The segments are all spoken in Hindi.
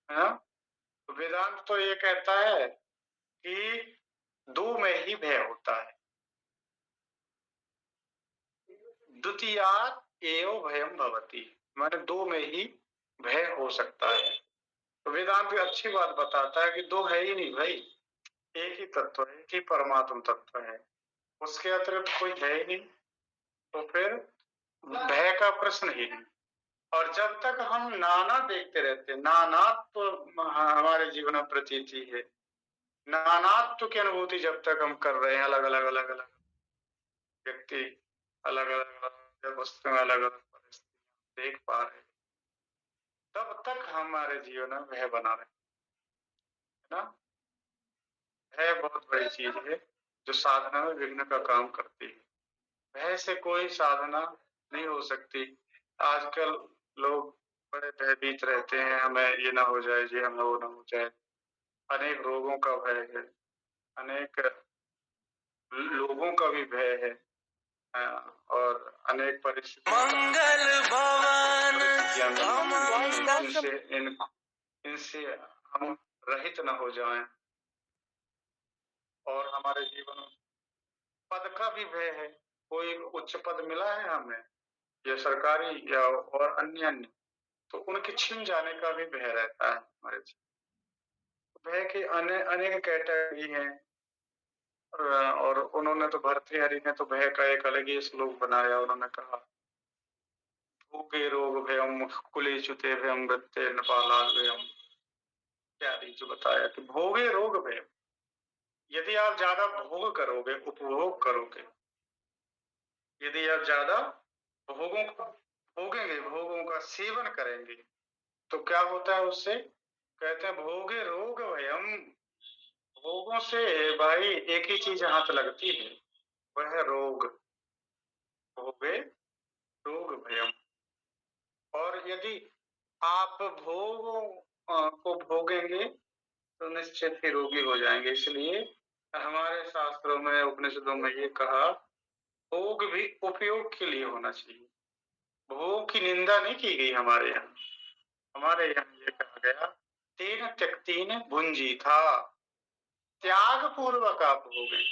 है ना? तो वेदांत तो ये कहता है कि 2 में ही भय होता है। द्वितीयात् एव भयम् भवति, माने 2 में ही भय हो सकता है। तो वेदांत भी अच्छी बात बताता है कि 2 है ही नहीं भाई, एक ही तत्व है, एक ही परमात्म तत्व है। उसके अतिरिक्त कोई है ही नहीं, तो फिर भय का प्रश्न ही नहीं। और जब तक हम नाना देखते रहते हैं, नानात्व हमारे जीवन में प्रतीति है, नानात्व की अनुभूति जब तक हम कर रहे हैं, अलग-अलग व्यक्ति, अलग-अलग वस्तुएं, अलग-अलग परिस्थितियां देख पा रहे हैं, तब तक हमारे जीवन में भय बना रहे, है ना? भय बहुत बड़ी चीज है, जो साधना में विघ्न का काम करती है। भय से कोई साधना नहीं हो सकती। आजकल लोग बड़े भयभीत रहते हैं, हमें ये ना हो जाए, ये हमें वो ना हो जाए। अनेक रोगों का भय है, अनेक लोगों का भी भय है, और अनेक परिस्थितियां मंगल भवन इनसे इनसे हम रहित न हो जाएं। और हमारे जीवन में पद का भी भय है। कोई उच्च पद मिला है हमें, या सरकारी या और अन्य, तो उनके छिन जाने का भी भय रहता है हमारे जीवन। भय की अनेक कैटेगरी है, और उन्होंने तो भर्तृहरि ने तो भय का एक अलग ही श्लोक बनाया। उन्होंने कहा, भूखे रोग भयम कुले च्युते भयम वृत्ते नपाला भयम इत्यादि, जो बताया कि भोगे रोग भय, यदि आप ज्यादा भोग करोगे, उपभोग करोगे, यदि आप ज्यादा भोगों को भोगेंगे, भोगों का सेवन करेंगे, तो क्या होता है उससे? कहते हैं भोगे रोग भयम। भोगों से भाई एक ही चीज हाथ लगती है, वह है रोग। भोगे रोग भयम। और यदि आप भोगों को भोगेंगे तो निश्चित ही रोगी हो जाएंगे। इसलिए हमारे शास्त्रों में, उपनिषदों में ये कहा, भोग भी उपयोग के लिए होना चाहिए। भोग की निंदा नहीं की गई हमारे यहाँ। हमारे यहाँ ये कहा गया, तेन त्यक्तेन भुंजी था, त्याग पूर्वक आप भोगे।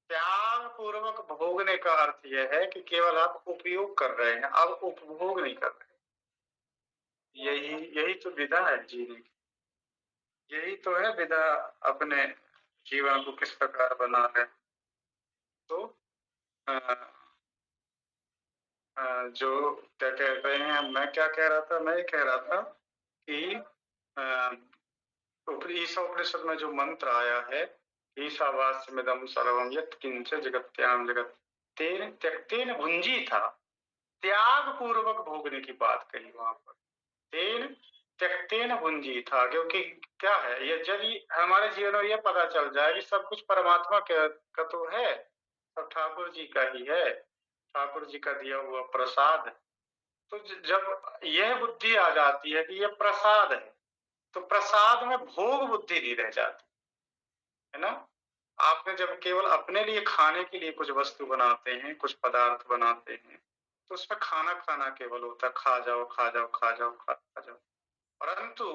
त्याग पूर्वक भोगने का अर्थ यह है कि केवल आप उपयोग कर रहे हैं, आप उपभोग नहीं कर रहे। यही यही तो विधा है जीने की, यही तो है विधा, अपने जीवन को किस प्रकार बना रहे। तो अ, जो क्या कह रहे हैं, मैं क्या कह रहा था, मैं ये कह रहा था कि ईशावास्यौपनिषद में जो मंत्र आया है, ईशावास्यमिदं सर्वं यत्किंच जगत्याम जगत तेन त्यक्तेन भुंजी था, त्याग पूर्वक भोगने की बात कही वहां पर। तेन त्यक्तेन भुंजी था, क्योंकि क्या है, ये जब हमारे जीवन में यह पता चल जाए कि सब कुछ परमात्मा का तो है, सब ठाकुर जी का ही है, ठाकुर जी का दिया हुआ प्रसाद। तो जब यह बुद्धि आ जाती है कि यह प्रसाद है, तो प्रसाद में भोग बुद्धि नहीं रह जाती, है ना? आपने जब केवल अपने लिए खाने के लिए कुछ वस्तु बनाते हैं, कुछ पदार्थ बनाते हैं, तो उसमें खाना खाना केवल होता है, खा जाओ खा जाओ खा जाओ खा जाओ, परंतु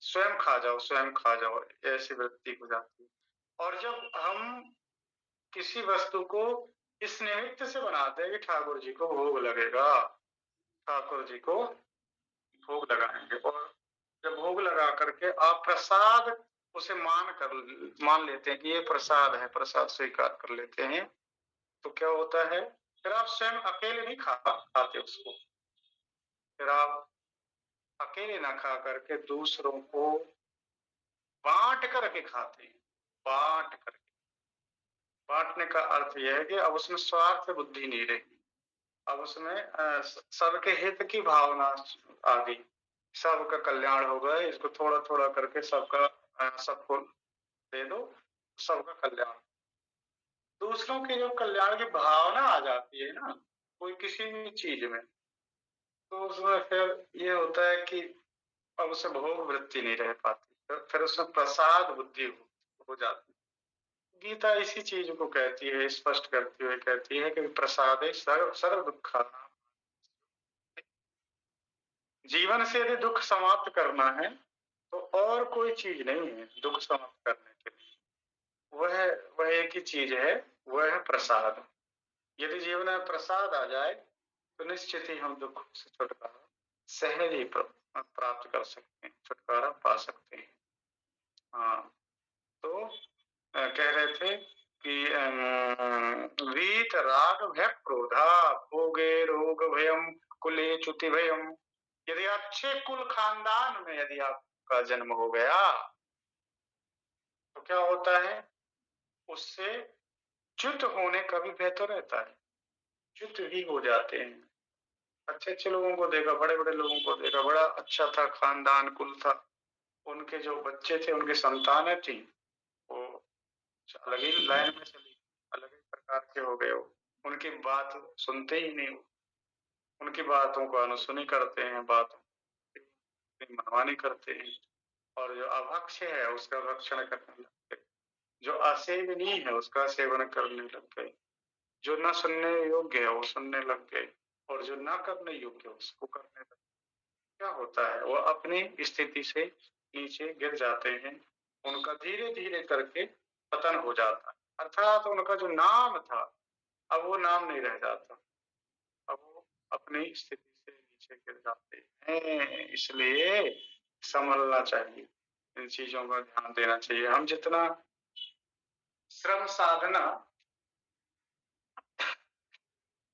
स्वयं खा जाओ स्वयं खा जाओ, ऐसी वृत्ति हो जाती है। और जब हम किसी वस्तु को इस निमित्त से बनाते हैं कि ठाकुर जी को भोग लगेगा, ठाकुर जी को भोग लगाएंगे, और जब भोग लगा करके आप प्रसाद उसे मान लेते हैं कि ये प्रसाद है, प्रसाद स्वीकार कर लेते हैं, तो क्या होता है, फिर आप स्वयं अकेले नहीं खाते उसको, फिर आप अकेले ना खा करके दूसरों को बांट करके खाते हैं। बांट करके, बांटने का अर्थ यह है कि अब उसमें स्वार्थ बुद्धि नहीं रही, अब उसमें सबके हित की भावना आ गई, सबका कल्याण होगा, इसको थोड़ा थोड़ा करके सबको दे दो, सबका कल्याण। दूसरों के जो कल्याण की भावना आ जाती है ना कोई किसी भी चीज में, तो उसमें फिर ये होता है कि अब उसे भोग वृत्ति नहीं रह पाती, फिर उसमें प्रसाद बुद्धि हो जाती। गीता इसी चीज को कहती है, स्पष्ट करती हुए कहती है कि प्रसादे सर्व सर्व दुखा। जीवन से यदि दुख समाप्त करना है, तो और कोई चीज नहीं है दुख समाप्त करने के लिए। वह वह एक ही चीज है, वह है प्रसाद। यदि जीवन में प्रसाद आ जाए तो निश्चित ही हम दुख से छुटकारा सहज ही प्राप्त कर सकते हैं, छुटकारा पा सकते हैं। हाँ, तो कह रहे थे कि वीत राग भय क्रोधा भोगे रोग भयम कुले च्युति भयम। यदि अच्छे कुल खानदान में यदि आपका जन्म हो गया तो क्या होता है, उससे च्युत होने का भी भय तो रहता है, च्युत ही हो जाते हैं। अच्छे अच्छे लोगों को देखा, बड़े बड़े लोगों को देखा, बड़ा अच्छा था खानदान, कुल था, उनके जो बच्चे थे, उनकी संतानें थी, वो अलग ही लाइन में चली, अलग ही प्रकार के हो गए। वो उनकी बात सुनते ही नहीं, उनकी बातों को अनसुनी करते हैं, बातों की मनमानी करते हैं, और जो अभक्ष्य है उसका भक्षण करने लगते, जो असेवनीय है उसका सेवन करने लग गए, जो न सुनने योग्य है वो सुनने लग गए, और जो न करने योग्य है उसको करने लग गए। क्या होता है, वो अपनी स्थिति से नीचे गिर जाते हैं, उनका धीरे धीरे करके पतन हो जाता है। अर्थात उनका जो नाम था अब वो नाम नहीं रह जाता, अब वो अपनी स्थिति से नीचे गिर जाते हैं। इसलिए संभलना चाहिए, इन चीजों का ध्यान देना चाहिए। हम जितना श्रम साधना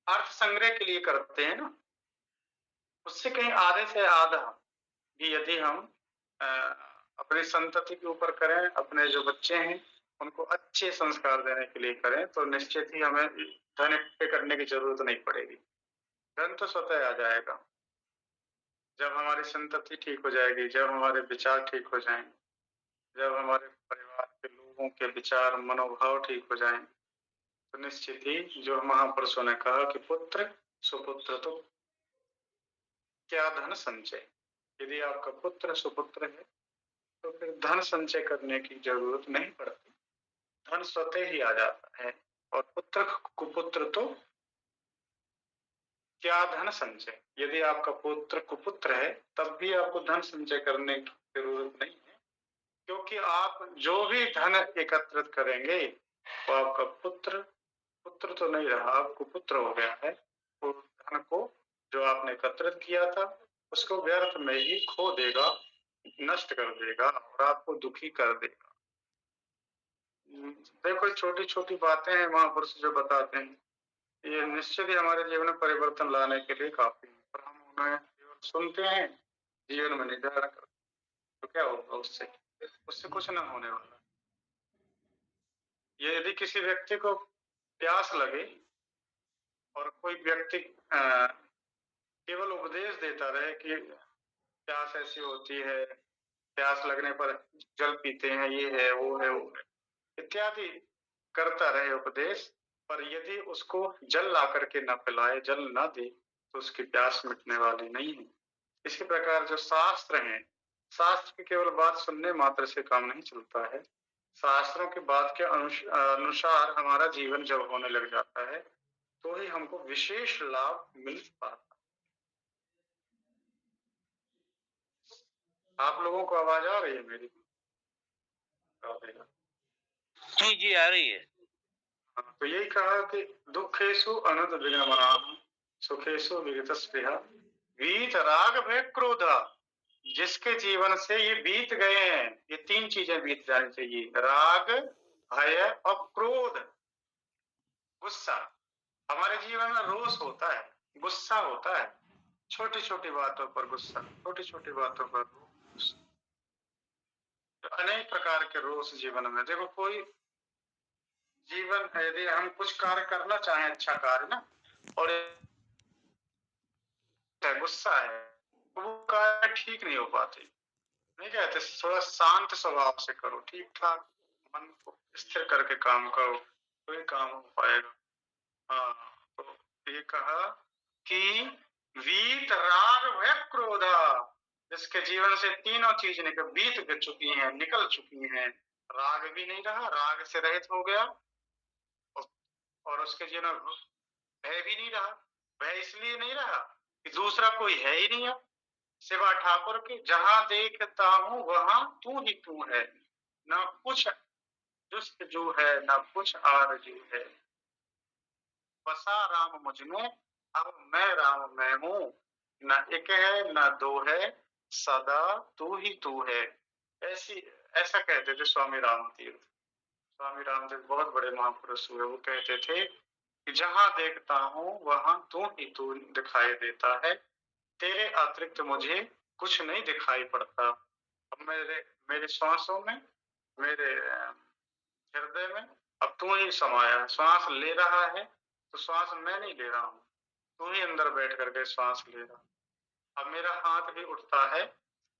अर्थ संग्रह के लिए करते हैं ना, उससे कहीं आधे से आधा भी यदि हम अपनी संतति के ऊपर करें, अपने जो बच्चे हैं उनको अच्छे संस्कार देने के लिए करें, तो निश्चित ही हमें धन इकट्ठे करने की जरूरत नहीं पड़ेगी, धन तो स्वतः आ जाएगा। जब हमारी संतति ठीक हो जाएगी, जब हमारे विचार ठीक हो जाएंगे, जब हमारे परिवार के लोगों के विचार मनोभाव ठीक हो जाएं, तो निश्चित ही जो महापुरुषों ने कहा कि पुत्र सुपुत्र तो क्या धन संचय। यदि आपका पुत्र सुपुत्र है तो फिर धन संचय करने की जरूरत नहीं पड़ती, धन स्वतः ही आ जाता है। और पुत्र कुपुत्र तो क्या धन संचय। यदि आपका पुत्र कुपुत्र है तब भी आपको धन संचय करने की जरूरत नहीं है, क्योंकि आप जो भी धन एकत्रित करेंगे वो आपका पुत्र पुत्र तो नहीं रहा, अब कुपुत्र हो गया है। वो धन को जो आपने एकत्रित किया था उसको व्यर्थ में ही खो देगा, नष्ट कर देगा और आपको दुखी कर देगा। देखो छोटी छोटी बातें हैं महापुरुष जो बताते हैं, ये निश्चित ही हमारे जीवन में परिवर्तन लाने के लिए काफी है, पर हम उन्हें केवल सुनते हैं, जीवन में नहीं धारण करते, तो क्या होगा उससे, उससे कुछ ना होने वाला। ये यदि किसी व्यक्ति को प्यास लगे और कोई व्यक्ति केवल उपदेश देता रहे कि प्यास ऐसी होती है, प्यास लगने पर जल पीते हैं, ये है वो है वो है इत्यादि करता रहे उपदेश, पर यदि उसको जल ला करके न पिलाए, जल न दे, तो उसकी प्यास मिटने वाली नहीं है। इसी प्रकार जो शास्त्र हैं, शास्त्र की केवल बात सुनने मात्र से काम नहीं चलता है, शास्त्रों की बात के अनुसार हमारा जीवन जब होने लग जाता है तो ही हमको विशेष लाभ मिल पाता। आप लोगों को आवाज आ रही है मेरी? जी जी आ रही है। तो यही कहा कि दुखेशु अनंत विघ्नमना सुखेशु विगत स्पृहा वीत राग भय क्रोधा। जिसके जीवन से ये बीत गए हैं, ये तीन चीजें बीत जानी चाहिए, राग भय और क्रोध। गुस्सा, हमारे जीवन में रोष होता है, गुस्सा होता है, छोटी छोटी बातों पर गुस्सा, छोटी छोटी बातों पर रोष, अनेक प्रकार के रोष जीवन में। देखो कोई जीवन यदि हम कुछ कार्य करना चाहें, अच्छा कार्य ना, और गुस्सा है तो वो कार्य ठीक नहीं हो पाते। नहीं कहते थोड़ा शांत स्वभाव से करो, ठीक ठाक मन को स्थिर करके काम करो तो ही काम हो पाएगा। हाँ, तो ये कहा कि वीत राग व क्रोधा, जिसके जीवन से तीनों चीज निकल बीत चुकी हैं, निकल चुकी हैं, राग भी नहीं रहा, राग से रहित हो गया, और उसके जीवन में भय भी नहीं रहा। भय इसलिए नहीं रहा कि दूसरा कोई है ही नहीं अब, सिवा ठाकुर के जहां देखता हूँ वहां तू ही तू है, ना कुछ जुस्तजू है ना कुछ आरजू है। बसा राम मुझ में अब मैं राम में हूँ, न एक है न दो है सदा तू ही तू है। ऐसी ऐसा कहते थे स्वामी राम तीर्थ। स्वामी रामदेव बहुत बड़े महापुरुष हुए। वो कहते थे कि जहां देखता हूँ वहां तू ही तू दिखाई देता है, तेरे अतिरिक्त मुझे कुछ नहीं दिखाई पड़ता। अब मेरे मेरे श्वासों में, मेरे हृदय में अब तू ही समाया है। श्वास ले रहा है तो श्वास मैं नहीं ले रहा हूँ, तू ही अंदर बैठ करके श्वास ले रहा। अब मेरा हाथ भी उठता है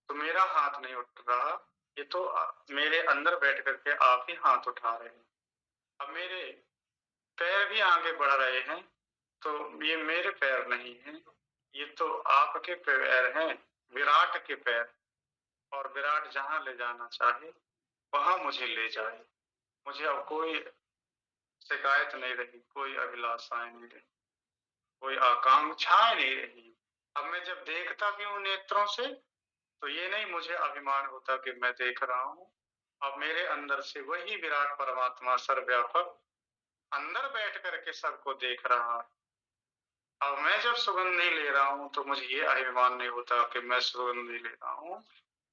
तो मेरा हाथ नहीं उठ रहा, ये तो मेरे अंदर बैठ करके आप ही हाथ उठा रहे हैं। अब मेरे पैर भी आगे बढ़ रहे हैं तो ये मेरे पैर नहीं हैं, ये तो आपके पैर हैं, विराट के पैर। और विराट जहां ले जाना चाहे वहां मुझे ले जाए। मुझे अब कोई शिकायत नहीं रही, कोई अभिलाषाएं नहीं रही, कोई आकांक्षाएं नहीं रही। अब मैं जब देखता भी हूँ नेत्रों से तो ये नहीं मुझे अभिमान होता कि मैं देख रहा हूँ। अब मेरे अंदर से वही विराट परमात्मा सर्वव्यापक अंदर बैठ करके सबको देख रहा है। अब मैं जब सुगंधी ले रहा हूँ तो मुझे ये अभिमान नहीं होता कि मैं सुगंधी ले रहा हूँ,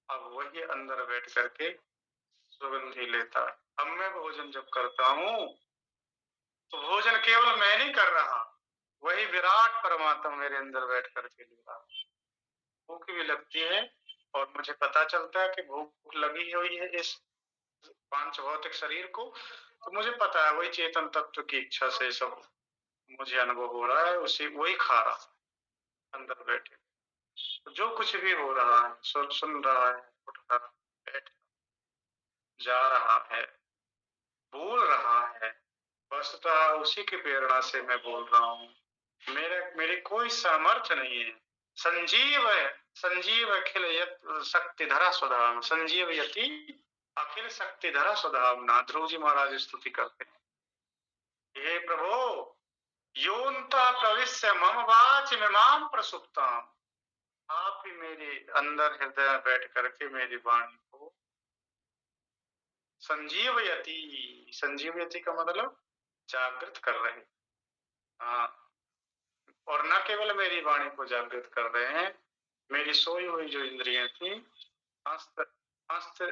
अब वही अंदर बैठ करके सुगंधी लेता है। अब मैं भोजन जब करता हूँ तो भोजन केवल मैं नहीं कर रहा, वही विराट परमात्मा मेरे अंदर बैठ करके ले रहा। भूख भी लगती है और मुझे पता चलता है कि भूख लगी हुई है इस पांच भौतिक शरीर को, तो मुझे पता है वही चेतन तत्व की इच्छा से सब मुझे अनुभव हो रहा है, उसी वही खा रहा है अंदर बैठे। तो जो कुछ भी हो रहा है, सुन रहा है, उठ रहा है, बैठ जा रहा है, बोल रहा है, वस्तुतः उसी की प्रेरणा से मैं बोल रहा हूँ। मेरी कोई सामर्थ्य नहीं है। संजीव है, संजीव अखिल शक्तिधरा स्वधाम, संजीव यति अखिल शक्तिधरा स्वधाम। ना ध्रुव जी महाराज स्तुति करते हैं, हे प्रभु योनता प्रविश्य मम वाच मिमाम प्रसुप्ताम। आप ही मेरे अंदर हृदय में बैठ करके मेरी वाणी को संजीवयति, संजीवयति का मतलब जागृत कर रहे। हाँ, और न केवल मेरी वाणी को जागृत कर रहे हैं, मेरी सोई हुई जो इंद्रियां थी, हस्त हस्त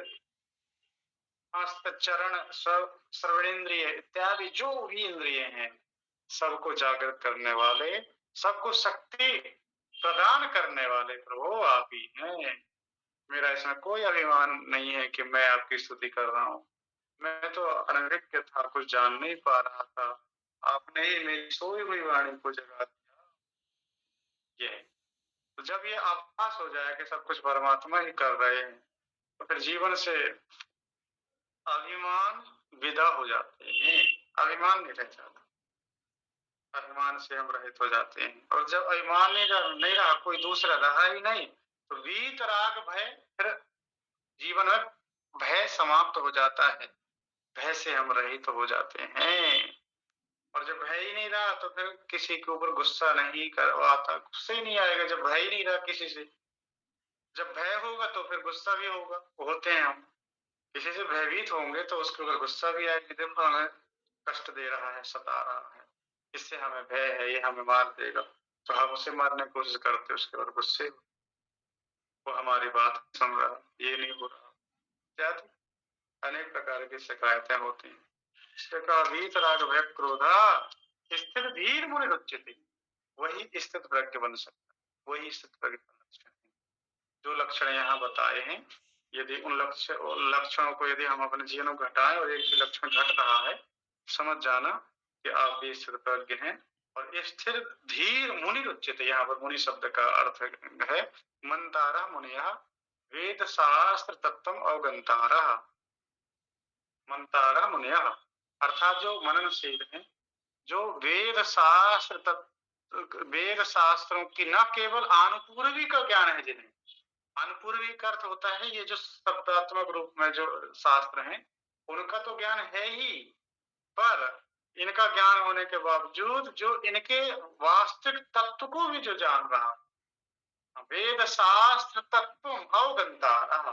हस्त चरण श्रवणेन्द्रिय इत्यादि जो भी इंद्रिय हैं, सबको जागृत करने वाले, सबको शक्ति प्रदान करने वाले प्रभु आप ही हैं। मेरा इसमें कोई अभिमान नहीं है कि मैं आपकी स्तुति कर रहा हूँ। मैं तो अनभिज्ञ था, कुछ जान नहीं पा रहा था, आपने ही मेरी सोई हुई वाणी को जगा दिया। ये तो जब ये आभास हो जाए कि सब कुछ परमात्मा ही कर रहे हैं, तो फिर जीवन से अभिमान विदा हो जाते हैं, अभिमान नहीं रह जाता। अभिमान से हम रहित हो जाते हैं, और जब अभिमान नहीं रहा, कोई दूसरा रहा ही नहीं, तो वीत राग भय, फिर जीवन में भय समाप्त हो जाता है। भय से हम रहित हो जाते हैं। और जब भय ही नहीं रहा तो फिर किसी के ऊपर गुस्सा नहीं करवाता, गुस्सा ही नहीं आएगा जब भय ही नहीं रहा किसी से। जब भय होगा तो फिर गुस्सा भी होगा, होते हैं हम। किसी से भयभीत होंगे तो उसके ऊपर गुस्सा भी आएगा, देखो हमें कष्ट दे रहा है, सता रहा है, इससे हमें भय है, ये हमें मार देगा, तो हम उसे मारने की कोशिश करते, उसके ऊपर गुस्से, वो हमारी बात सुन रहा, ये नहीं हो रहा इत्यादि अनेक प्रकार की शिकायतें होती हैं। इससे कहा वीत राग भय क्रोधा स्थिर धीर मुनि रुच्यते, वही स्थित प्रज्ञ बन सकता है, वही स्थित प्रज्ञ का लक्षण है। जो लक्षण यहाँ बताए हैं, यदि उन लक्षणों को यदि हम अपने जीवन में घटाएं और एक लक्षण घट रहा है, समझ जाना कि आप भी स्थित प्रज्ञ हैं। और स्थिर धीर मुनि रुच्यते, यहाँ पर मुनि शब्द का अर्थ है मंतारा मुनिया वेद शास्त्र तत्व अवगंतारा। मंतारा मुनिया अर्थात जो मननशील हैं, जो वेद शास्त्रों की न केवल अनुपूर्वी का ज्ञान है जिन्हें, अनुपूर्वी का अर्थ होता है ये जो शब्दात्मक रूप में जो शास्त्र हैं उनका तो ज्ञान है ही, पर इनका ज्ञान होने के बावजूद जो इनके वास्तविक तत्व को भी जो जान रहा, वेद शास्त्र तत्व अवगंतारः